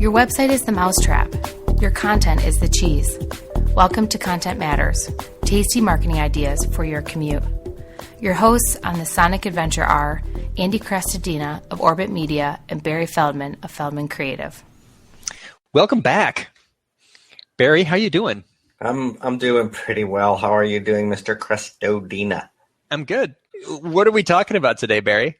Your website is the mousetrap. Your content is the cheese. Welcome to Content Matters, tasty marketing ideas for your commute. Your hosts on the Sonic Adventure are Andy Crestodina of Orbit Media and Barry Feldman of Feldman Creative. Welcome back. Barry, how you doing? I'm doing pretty well. How are you doing, Mr. Crestodina? I'm good. What are we talking about today, Barry?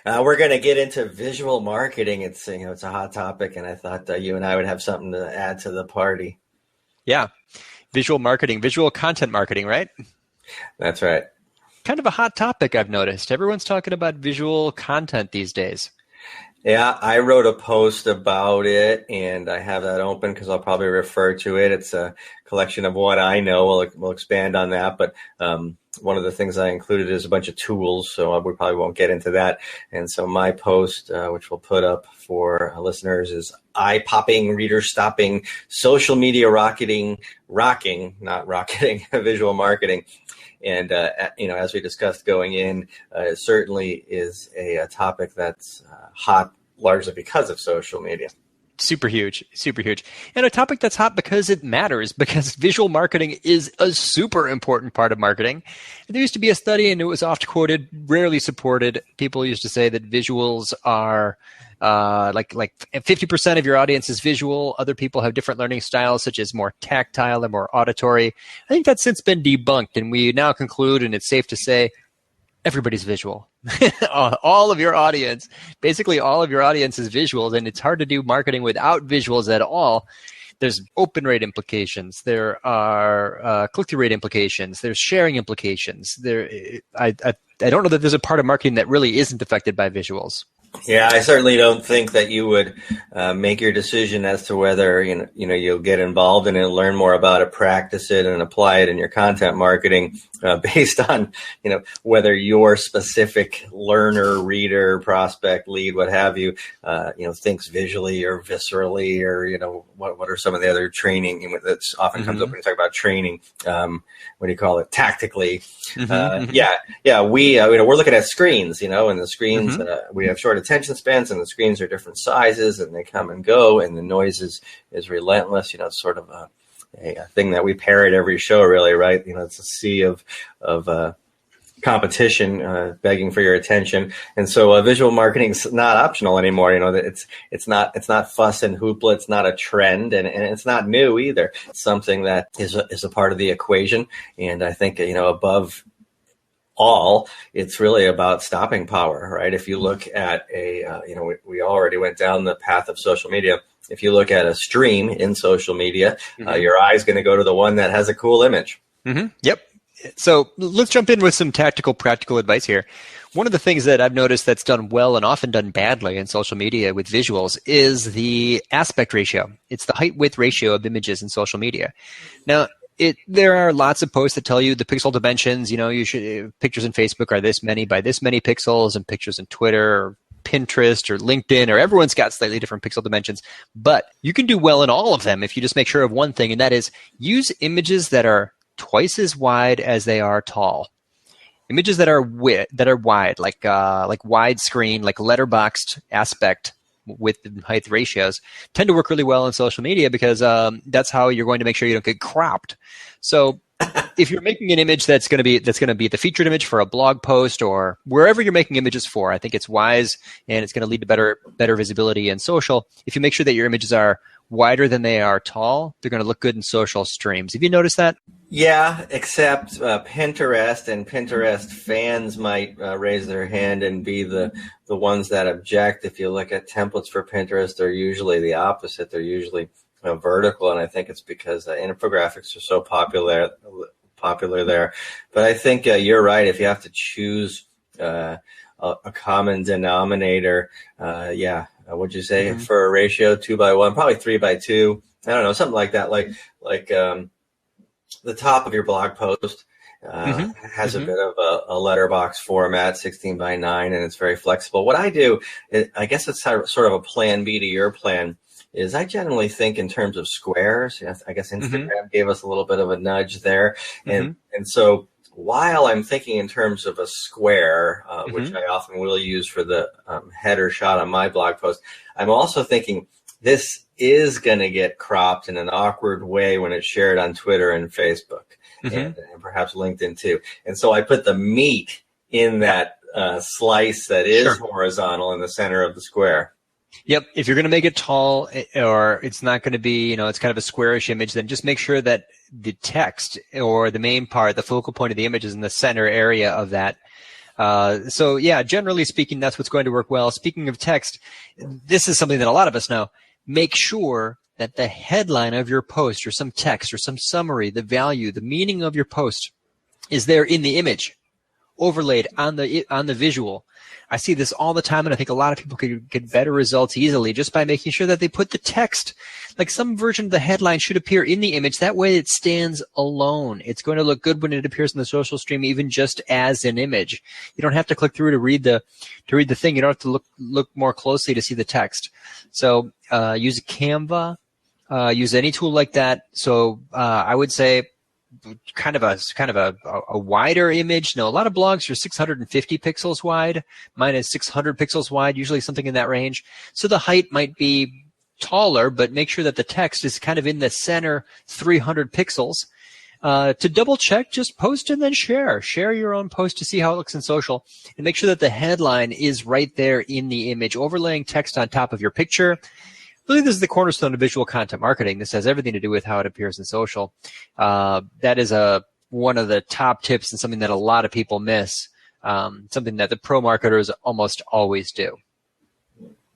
We're going to get into visual marketing. It's a hot topic, and I thought you and I would have something to add to the party. Yeah, visual marketing, visual content marketing, right? That's right. Kind of a hot topic, I've noticed. Everyone's talking about visual content these days. Yeah, I wrote a post about it, and I have that open because I'll probably refer to it. It's a collection of what I know. We'll expand on that, but one of the things I included is a bunch of tools, so we probably won't get into that. And so my post, which we'll put up for listeners, is eye-popping, reader-stopping, social media rocking, not rocketing, visual marketing. And, as we discussed going in, it certainly is a topic that's hot largely because of social media. Super huge, super huge. And a topic that's hot because it matters, because visual marketing is a super important part of marketing. And there used to be a study, and it was oft quoted, rarely supported. People used to say that visuals are like 50% of your audience is visual. Other people have different learning styles, such as more tactile and more auditory. I think that's since been debunked, and we now conclude, and it's safe to say, everybody's visual. All of your audience, basically all of your audience is visuals, and it's hard to do marketing without visuals at all. There's open rate implications. There are click-through rate implications. There's sharing implications. I don't know that there's a part of marketing that really isn't affected by visuals. Yeah, I certainly don't think that you would make your decision as to whether you'll get involved in it, learn more about it, practice it, and apply it in your content marketing based on whether your specific learner, reader, prospect, lead, what have you, thinks visually or viscerally, or what are some of the other training that often comes up when you talk about training. What do you call it? Tactically. Yeah. We're looking at screens, and the screens we have short attention spans, and the screens are different sizes, and they come and go, and the noise is relentless. It's sort of a thing that we parrot every show, really, right? It's a sea of competition begging for your attention, and so visual marketing is not optional anymore. It's not fuss and hoopla. It's not a trend, and it's not new either. It's something that is a part of the equation, and I think above all, it's really about stopping power, right? If you look at we already went down the path of social media. If you look at a stream in social media, your eye's going to go to the one that has a cool image. Yep. So let's jump in with some tactical, practical advice here. One of the things that I've noticed that's done well and often done badly in social media with visuals is the aspect ratio. It's the height-width ratio of images in social media. Now, there are lots of posts that tell you the pixel dimensions. You should pictures in Facebook are this many by this many pixels, and pictures in Twitter or Pinterest or LinkedIn, or everyone's got slightly different pixel dimensions. But you can do well in all of them if you just make sure of one thing, and that is use images that are twice as wide as they are tall. Images that are wide, like widescreen, like letterboxed aspect width and height ratios, tend to work really well in social media because that's how you're going to make sure you don't get cropped. So if you're making an image that's going to be the featured image for a blog post or wherever you're making images for, I think it's wise, and it's going to lead to better visibility in social. If you make sure that your images are wider than they are tall, they're going to look good in social streams. Have you noticed that? Yeah, except Pinterest and Pinterest fans might raise their hand and be the ones that object. If you look at templates for Pinterest, they're usually the opposite. They're usually vertical, and I think it's because infographics are so popular there. But I think you're right. If you have to choose a common denominator, what'd you say for a ratio 2:1? Probably 3:2. I don't know, something like that. Like the top of your blog post has a bit of a letterbox format, 16:9, and it's very flexible. What I do, I guess it's sort of a plan B to your plan, is I generally think in terms of squares. I guess Instagram gave us a little bit of a nudge there. And so while I'm thinking in terms of a square, which I often will use for the header shot on my blog post, I'm also thinking this is going to get cropped in an awkward way when it's shared on Twitter and Facebook, and perhaps LinkedIn too. And so I put the meat in that slice that is horizontal in the center of the square. Yep. If you're going to make it tall, or it's not going to be, it's kind of a squarish image, then just make sure that the text or the main part, the focal point of the image, is in the center area of that. So yeah, generally speaking, that's what's going to work well. Speaking of text, this is something that a lot of us know. Make sure that the headline of your post, or some text, or some summary, the value, the meaning of your post, is there in the image, overlaid on the visual. I see this all the time, and I think a lot of people could get better results easily just by making sure that they put the text, like some version of the headline should appear in the image. That way it stands alone. It's going to look good when it appears in the social stream, even just as an image. You don't have to click through to read the thing. You don't have to look more closely to see the text. So use Canva, use any tool like that. So I would say kind of a wider image. A lot of blogs are 650 pixels wide. Mine is 600 pixels wide, usually something in that range. So the height might be taller, but make sure that the text is kind of in the center 300 pixels. To double check, just post and then share. Share your own post to see how it looks in social, and make sure that the headline is right there in the image, overlaying text on top of your picture. Really, this is the cornerstone of visual content marketing. This has everything to do with how it appears in social. That is one of the top tips, and something that a lot of people miss, something that the pro marketers almost always do.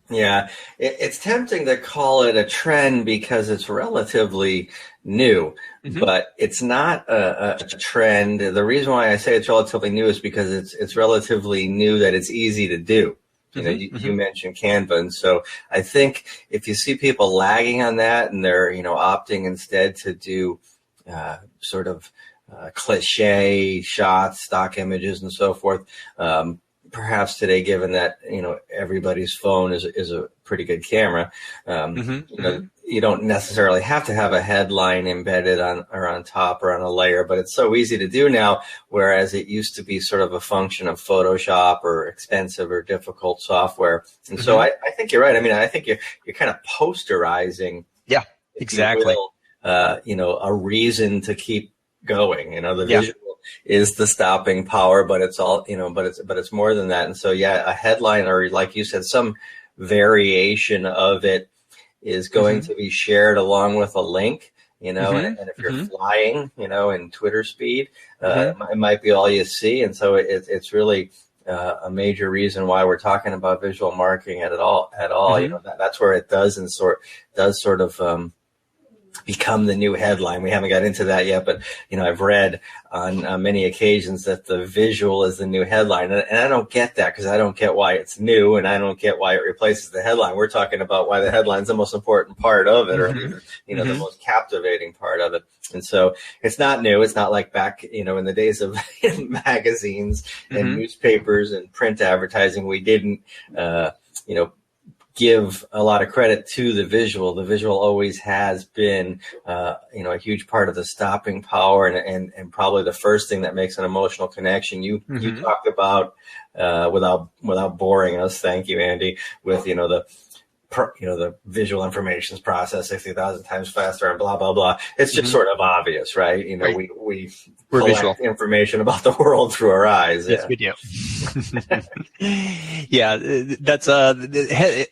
Yeah, it's tempting to call it a trend because it's relatively new, but it's not a trend. The reason why I say it's relatively new is because it's relatively new that it's easy to do. You mentioned Canva, and so I think if you see people lagging on that, and they're opting instead to do sort of cliche shots, stock images, and so forth. Perhaps today, given that everybody's phone is a pretty good camera, you don't necessarily have to have a headline embedded on top or on a layer, but it's so easy to do now, whereas it used to be sort of a function of Photoshop or expensive or difficult software. And so I think you're right. I mean, I think you're kind of posterizing, exactly, a reason to keep going. The visual is the stopping power, but it's all, but it's more than that. And so, a headline, or like you said, some variation of it is going to be shared along with a link, and if you're flying, in Twitter speed, it might be all you see. And so it's really a major reason why we're talking about visual marketing at all. That's where it does sort of become the new headline. We haven't got into that yet, but I've read on many occasions that the visual is the new headline, and I don't get that, because I don't get why it's new, and I don't get why it replaces the headline. We're talking about why the headline's the most important part of it, or the most captivating part of it. And so it's not new. It's not like back in the days of magazines and newspapers and print advertising, we didn't give a lot of credit to the visual. The visual always has been, a huge part of the stopping power, and probably the first thing that makes an emotional connection. You talked about, without boring us, thank you, Andy, with the visual information is processed 60,000 times faster, and blah blah blah. It's just sort of obvious, right? We collect information about the world through our eyes. Yes, we do. That's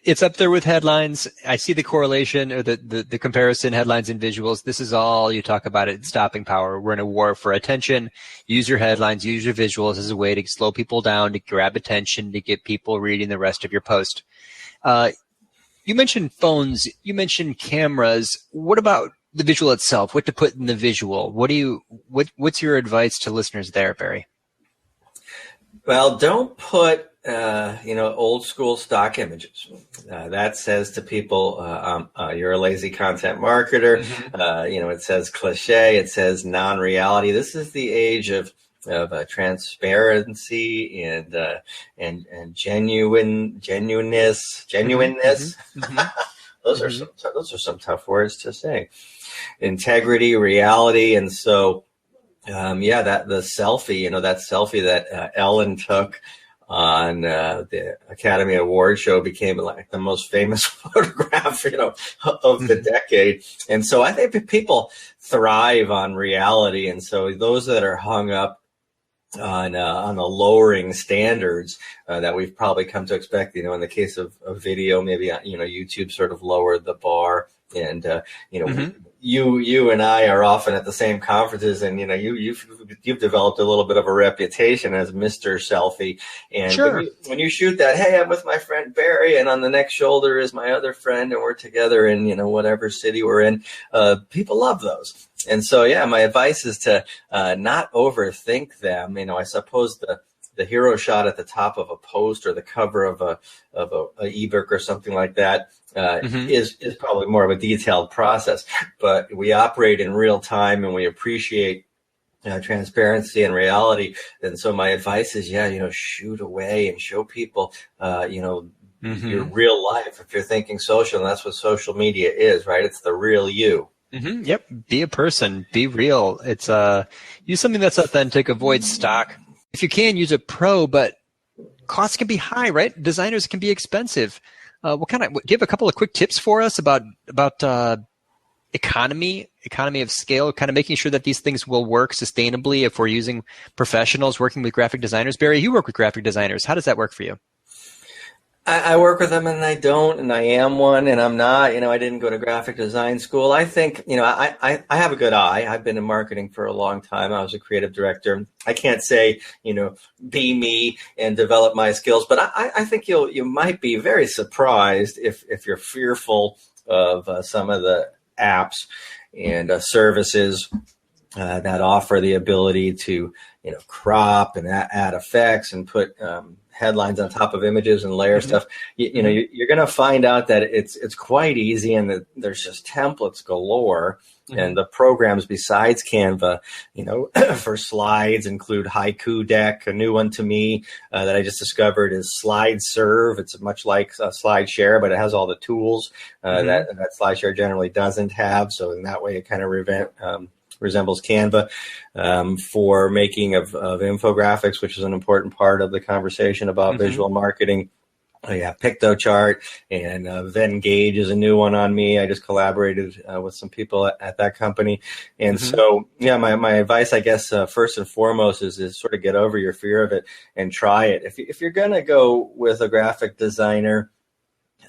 it's up there with headlines. I see the correlation, or the comparison, headlines and visuals. This is all you talk about it. Stopping power. We're in a war for attention. Use your headlines, use your visuals as a way to slow people down, to grab attention, to get people reading the rest of your post. You mentioned phones. You mentioned cameras. What about the visual itself? What to put in the visual? What's your advice to listeners there, Barry? Well, don't put old school stock images. That says to people, you're a lazy content marketer. It says cliche. It says non-reality. This is the age of transparency and genuineness. Those are some tough words to say. Integrity, reality, and so that the selfie, that selfie that Ellen took on the Academy Award show became like the most famous photograph, of the decade. And so I think people thrive on reality. And so those that are hung up on the lowering standards that we've probably come to expect, in the case of video, maybe, YouTube sort of lowered the bar. And, you and I are often at the same conferences, and, you've developed a little bit of a reputation as Mr. Selfie. And sure. when you shoot that, hey, I'm with my friend Barry, and on the next shoulder is my other friend, and we're together in, whatever city we're in, people love those. And so, yeah, my advice is to not overthink them. I suppose the hero shot at the top of a post or the cover of a ebook or something like that is probably more of a detailed process. But we operate in real time, and we appreciate transparency and reality. And so my advice is, shoot away and show people, your real life. If you're thinking social, and that's what social media is, right? It's the real you. Yep. Be a person. Be real. It's use something that's authentic. Avoid stock. If you can, use a pro, but costs can be high, right? Designers can be expensive. Give a couple of quick tips for us about economy of scale, kind of making sure that these things will work sustainably if we're using professionals working with graphic designers. Barry, you work with graphic designers. How does that work for you? I work with them, and I don't, and I am one, and I'm not. I didn't go to graphic design school. I think, I have a good eye. I've been in marketing for a long time. I was a creative director. I can't say, be me and develop my skills, but I think you might be very surprised if you're fearful of some of the apps and services that offer the ability to, crop and add effects and put headlines on top of images and layer stuff. You're going to find out that it's quite easy, and that there's just templates galore. And the programs besides Canva, for slides include Haiku Deck. A new one to me that I just discovered is SlideServe. It's much like SlideShare, but it has all the tools that SlideShare generally doesn't have. So in that way, it kind of resembles Canva for making of infographics, which is an important part of the conversation about visual marketing. Yeah, PictoChart and Venngage is a new one on me. I just collaborated with some people at that company. And so, my advice, I guess, first and foremost is sort of get over your fear of it and try it. If you're going to go with a graphic designer,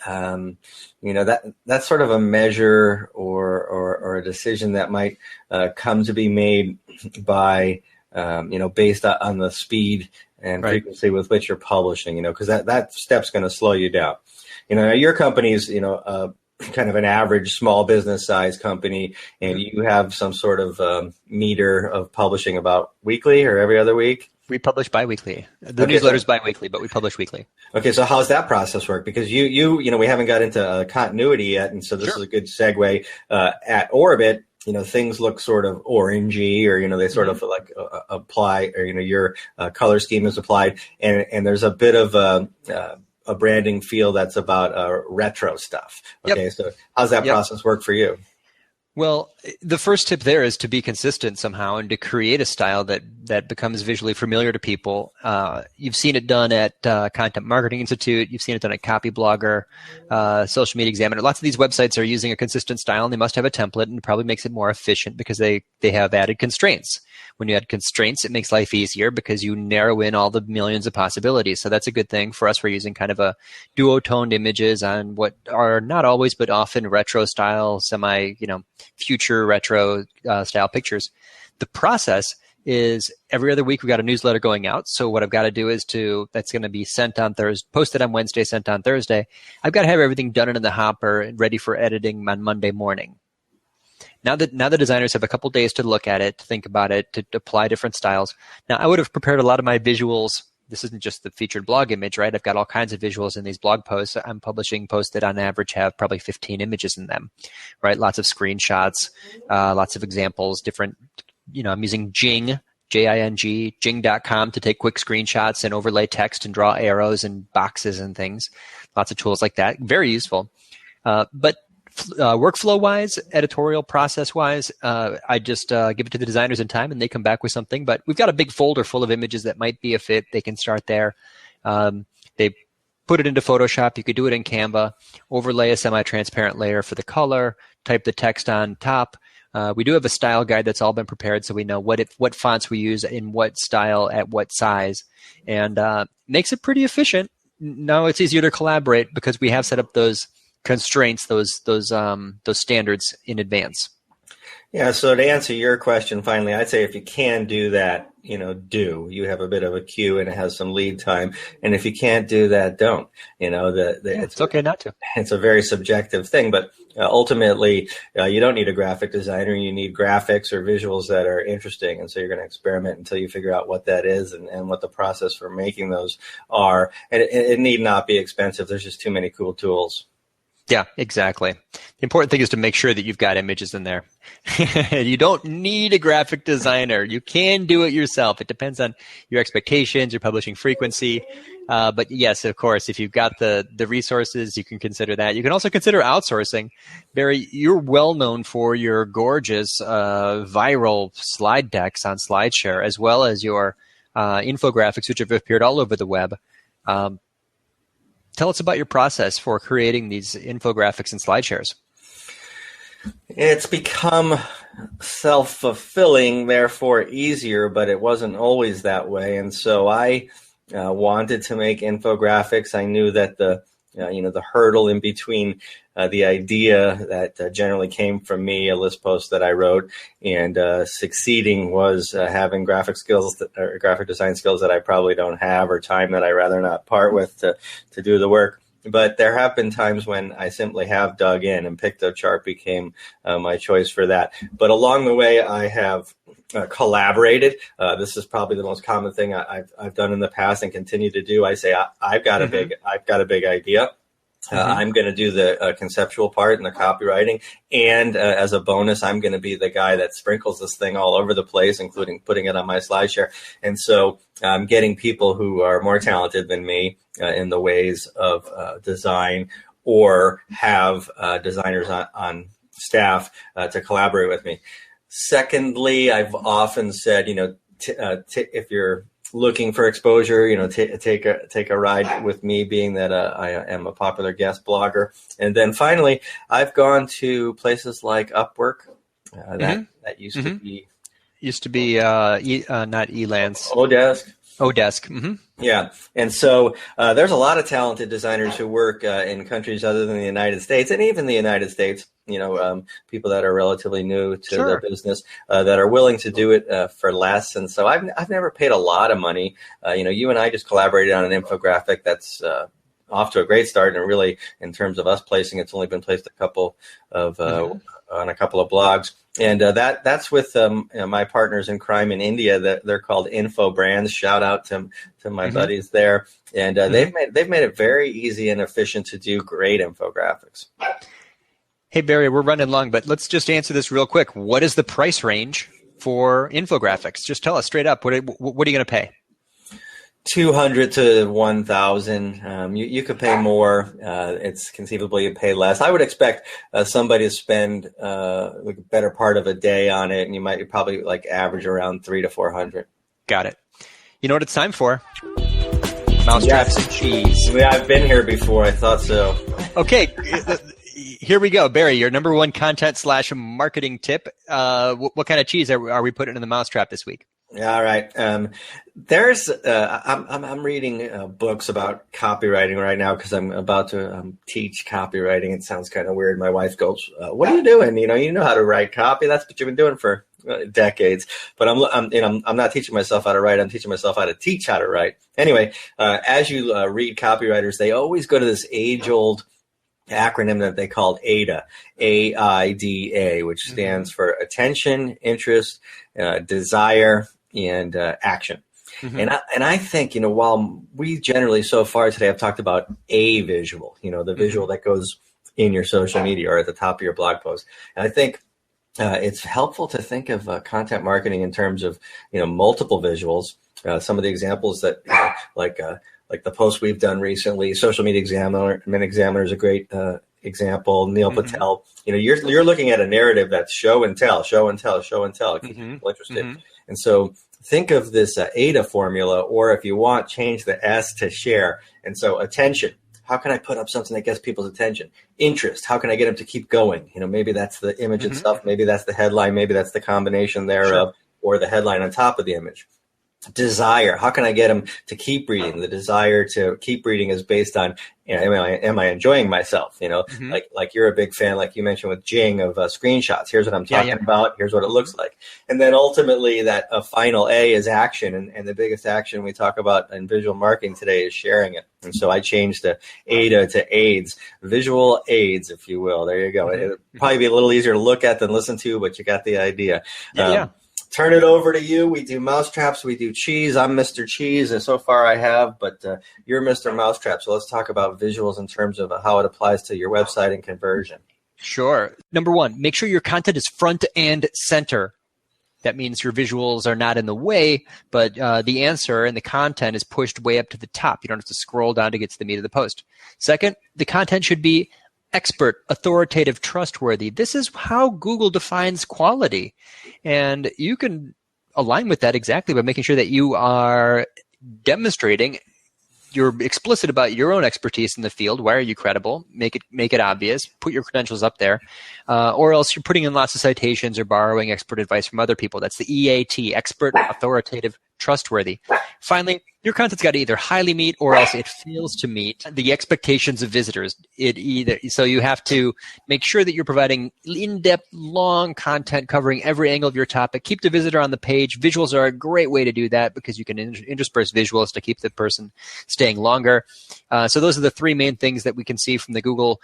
that's sort of a measure or a decision that might come to be made by, based on the speed and frequency with which you're publishing, because that step's going to slow you down. Your company's, kind of an average small business size company, and you have some sort of meter of publishing about weekly or every other week. We publish biweekly. The newsletter's biweekly, but we publish weekly. Okay, so how's that process work? Because we haven't got into continuity yet, and so this is a good segue. At Orbit, things look sort of orangey, or they sort of like apply, or your color scheme is applied, and there's a bit of a branding feel that's about retro stuff. Okay, so how's that process work for you? Well, the first tip there is to be consistent somehow and to create a style that becomes visually familiar to people. You've seen it done at Content Marketing Institute. You've seen it done at Copyblogger, Social Media Examiner. Lots of these websites are using a consistent style, and they must have a template, and it probably makes it more efficient because they have added constraints. When you add constraints, it makes life easier because you narrow in all the millions of possibilities. So that's a good thing. For us, we're using kind of a duotoned images on what are not always, but often retro style, future retro style pictures. The process is every other week we've got a newsletter going out. So what I've got to do is that's going to be sent on Thursday, posted on Wednesday, sent on Thursday. I've got to have everything done and in the hopper and ready for editing on Monday morning. Now the designers have a couple days to look at it, to think about it, to apply different styles. Now I would have prepared a lot of my visuals. This isn't just the featured blog image, right? I've got all kinds of visuals in these blog posts. I'm publishing posts that on average have probably 15 images in them, right? Lots of screenshots, lots of examples, different, I'm using Jing, J-I-N-G, Jing.com to take quick screenshots and overlay text and draw arrows and boxes and things. Lots of tools like that. Very useful. But workflow-wise, editorial process-wise, I just give it to the designers in time and they come back with something. But we've got a big folder full of images that might be a fit. They can start there. They put it into Photoshop. You could do it in Canva, overlay a semi-transparent layer for the color, type the text on top. We do have a style guide that's all been prepared, so we know what fonts we use in what style at what size, and makes it pretty efficient. Now it's easier to collaborate because we have set up those constraints, those standards in advance. Yeah, so to answer your question, finally, I'd say if you can do that, you have a bit of a queue and it has some lead time. And if you can't do that, don't. It's okay not to. It's a very subjective thing, but ultimately, you don't need a graphic designer. You need graphics or visuals that are interesting. And so you're going to experiment until you figure out what that is and what the process for making those are. And it need not be expensive. There's just too many cool tools. Yeah, exactly. The important thing is to make sure that you've got images in there. You don't need a graphic designer. You can do it yourself. It depends on your expectations, your publishing frequency. But yes, of course, if you've got the resources, you can consider that. You can also consider outsourcing. Barry, you're well known for your gorgeous viral slide decks on SlideShare, as well as your infographics, which have appeared all over the web. Tell us about your process for creating these infographics and SlideShares. It's become self-fulfilling, therefore easier, but it wasn't always that way. And so I wanted to make infographics. I knew that the hurdle in between the idea that generally came from me, a list post that I wrote, and succeeding was having graphic design skills that I probably don't have, or time that I rather not part with to do the work. But there have been times when I simply have dug in, and Pictochart became my choice for that. But along the way, I have collaborated. This is probably the most common thing I've done in the past and continue to do. I say I've got a big idea. I'm going to do the conceptual part and the copywriting. And as a bonus, I'm going to be the guy that sprinkles this thing all over the place, including putting it on my SlideShare. And so I'm getting people who are more talented than me in the ways of design, or have designers on staff to collaborate with me. Secondly, I've often said, if you're looking for exposure, take a ride with me, being that I am a popular guest blogger. And then finally, I've gone to places like Upwork. That used to be not Elance. Odesk. Mm-hmm. Yeah. And so there's a lot of talented designers who work in countries other than the United States, and even the United States, people that are relatively new to their business that are willing to do it for less. And so I've never paid a lot of money. You and I just collaborated on an infographic that's off to a great start. And really, in terms of us placing, it's only been placed on a couple of blogs. And that's with my partners in crime in India. They're called Info Brands. Shout out to my buddies there. And they've made it very easy and efficient to do great infographics. Hey, Barry, we're running long, but let's just answer this real quick. What is the price range for infographics? Just tell us straight up. What are you going to pay? $200 to $1,000. You could pay more. It's conceivably you pay less. I would expect somebody to spend the better part of a day on it, and you probably average around $300 to $400. Got it. You know what it's time for? Mousetraps and cheese. Yeah, I've been here before. I thought so. Okay. Here we go. Barry, your number one content / marketing tip. What kind of cheese are we putting in the mousetrap this week? All right. I'm reading books about copywriting right now because I'm about to teach copywriting. It sounds kind of weird. My wife goes, "What are you doing? You know how to write copy. That's what you've been doing for decades." But I'm not teaching myself how to write. I'm teaching myself how to teach how to write. Anyway, as you read copywriters, they always go to this age-old acronym that they called AIDA, AIDA, which stands for attention, interest, desire, and action. Mm-hmm. And I think, while we generally so far today have talked about a visual, the visual that goes in your social media or at the top of your blog post. And I think it's helpful to think of content marketing in terms of, multiple visuals. Some of the examples that like the post we've done recently, Social Media Examiner is a great example. Neil Patel, you're looking at a narrative that's show and tell, keep people interested. And so think of this ADA formula, or if you want, change the S to share. And so attention. How can I put up something that gets people's attention? Interest. How can I get them to keep going? Maybe that's the image itself. Maybe that's the headline. Maybe that's the combination thereof, or the headline on top of the image. Desire. How can I get them to keep reading? The desire to keep reading is based on, am I enjoying myself? Like you're a big fan, like you mentioned with Jing, of screenshots. Here's what I'm talking about. Here's what it looks like. And then ultimately that final A is action. And the biggest action we talk about in visual marketing today is sharing it. And so I changed the ADA to AIDS, visual aids, if you will. There you go. It'll probably be a little easier to look at than listen to, but you got the idea. Turn it over to you. We do mousetraps. We do cheese. I'm Mr. Cheese, and so far I have, but you're Mr. Mousetrap. So let's talk about visuals in terms of how it applies to your website and conversion. Sure. Number one, make sure your content is front and center. That means your visuals are not in the way, but the answer and the content is pushed way up to the top. You don't have to scroll down to get to the meat of the post. Second, the content should be expert, authoritative, trustworthy. This is how Google defines quality. And you can align with that exactly by making sure that you are demonstrating, you're explicit about your own expertise in the field. Why are you credible? Make it obvious. Put your credentials up there. Or else you're putting in lots of citations or borrowing expert advice from other people. That's the EAT, expert, authoritative, trustworthy. Finally, your content's got to either highly meet or else it fails to meet the expectations of visitors. So you have to make sure that you're providing in-depth, long content covering every angle of your topic. Keep the visitor on the page. Visuals are a great way to do that because you can intersperse visuals to keep the person staying longer. So those are the three main things that we can see from the Google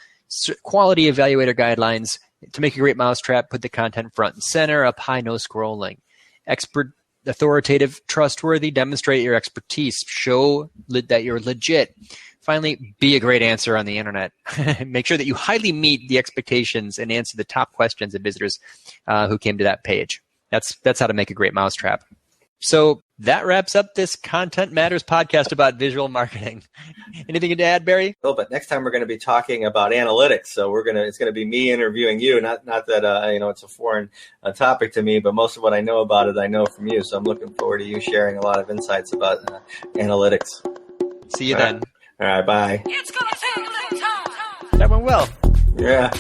Quality Evaluator Guidelines. To make a great mousetrap, put the content front and center, up high, no scrolling. Expert, authoritative, trustworthy, demonstrate your expertise, show that you're legit. Finally, be a great answer on the internet. Make sure that you highly meet the expectations and answer the top questions of visitors who came to that page. That's how to make a great mousetrap. So that wraps up this Content Matters podcast about visual marketing. Anything to add, Barry? No, but next time we're going to be talking about analytics. So it's going to be me interviewing you. Not that it's a foreign topic to me, but most of what I know about it, I know from you. So I'm looking forward to you sharing a lot of insights about analytics. See you then. All right, bye. It's going to take a little time. That went well. Yeah.